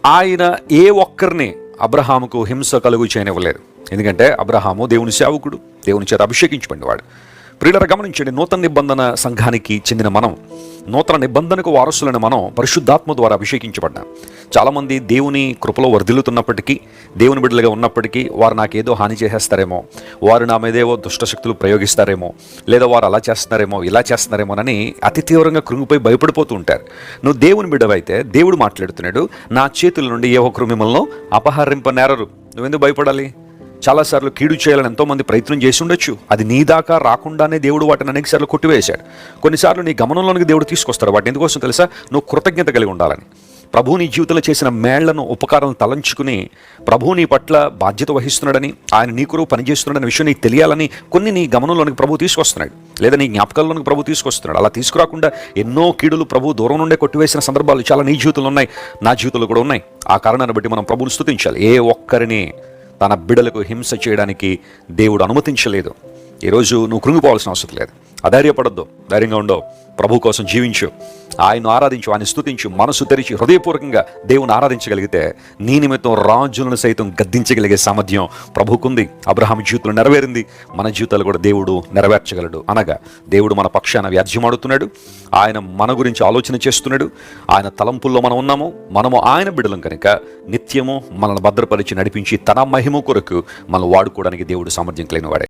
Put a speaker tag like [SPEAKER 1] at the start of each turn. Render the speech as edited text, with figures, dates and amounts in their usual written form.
[SPEAKER 1] ఆయన ఏ ఒక్కరిని అబ్రహాముకు హింస కలుగు చేయనివ్వలేదు. ఎందుకంటే అబ్రహాము దేవుని సేవకుడు, దేవుని చేత అభిషేకించబడినవాడు. ప్రియులారా గమనించండి, నూతన నిబంధన సంఘానికి చెందిన మనం, నూతన నిబంధనకు వారసులను మనం పరిశుద్ధాత్మ ద్వారా అభిషేకించబడ్డాం. చాలామంది దేవుని కృపలో వర్ధిల్లుతున్నప్పటికీ, దేవుని బిడ్డలుగా ఉన్నప్పటికీ వారు నాకేదో హాని చేసేస్తారేమో, వారు నా మీదేవో దుష్టశక్తులు ప్రయోగిస్తారేమో, లేదా వారు అలా చేస్తున్నారేమో ఇలా చేస్తున్నారేమోనని అతి తీవ్రంగా కృంగిపోయి భయపడిపోతూ ఉంటారు. నువ్వు దేవుని బిడ్డవైతే దేవుడు మాట్లాడుతున్నాడు, నా చేతుల నుండి ఏ ఒక్కరు మిమ్మల్ని అపహరింపనేరరు. నువ్వెందుకు భయపడాలి? చాలాసార్లు కీడు చేయాలని ఎంతోమంది ప్రయత్నం చేసి ఉండొచ్చు. అది నీ దాకా రాకుండానే దేవుడు వాటిని అనేకసార్లు కొట్టివేశాడు. కొన్నిసార్లు నీ గమనంలోనికి దేవుడు తీసుకొస్తాడు. వాటిని ఎందుకోసం తెలుసా? నువ్వు కృతజ్ఞత కలిగి ఉండాలని. ప్రభువు నీ జీవితంలో చేసిన మేళ్లను, ఉపకారాలను తలంచుకుని ప్రభువు నీ పట్ల బాధ్యత వహిస్తున్నాడని, ఆయన నీ కొరకు పనిచేస్తున్నాడనే విషయం నీకు తెలియాలని కొన్ని నీ గమనంలోనికి ప్రభువు తీసుకొస్తున్నాడు, లేదా నీ జ్ఞాపకాల్లోనికి ప్రభు తీసుకొస్తున్నాడు. అలా తీసుకురాకుండా ఎన్నో కీడులు ప్రభు దూరం నుండే కొట్టివేసిన సందర్భాలు చాలా నీ జీవితంలో ఉన్నాయి, నా జీవితంలో కూడా ఉన్నాయి. ఆ కారణాన్ని బట్టి మనం ప్రభువుని స్తుతించాలి. ఏ ఒక్కరిని తన బిడ్డలకు హింస చేయడానికి దేవుడు అనుమతించలేదు. ఈరోజు నువ్వు కృంగిపోవాల్సిన అవసరం లేదు. అధైర్యపడద్దు, ధైర్యంగా ఉండవు. ప్రభు కోసం జీవించు, ఆయన్ను ఆరాధించు, ఆయన స్తుతించు. మనసు తెరిచి హృదయపూర్వకంగా దేవుని ఆరాధించగలిగితే నీ నిమిత్తం రాజులను సైతం గద్దించగలిగే సామర్థ్యం ప్రభుకుంది. అబ్రహాం జీవితంలో నెరవేరింది, మన జీవితాలు కూడా దేవుడు నెరవేర్చగలడు. అనగా దేవుడు మన పక్షాన వ్యాజ్యమాడుతున్నాడు, ఆయన మన గురించి ఆలోచన చేస్తున్నాడు. ఆయన తలంపుల్లో మనం ఉన్నాము, మనము ఆయన బిడ్డలం కనుక నిత్యము మనల్ని భద్రపరిచి నడిపించి తన మహిమ కొరకు మనం వాడుకోవడానికి దేవుడు సామర్థ్యం కలిగిన వాడే.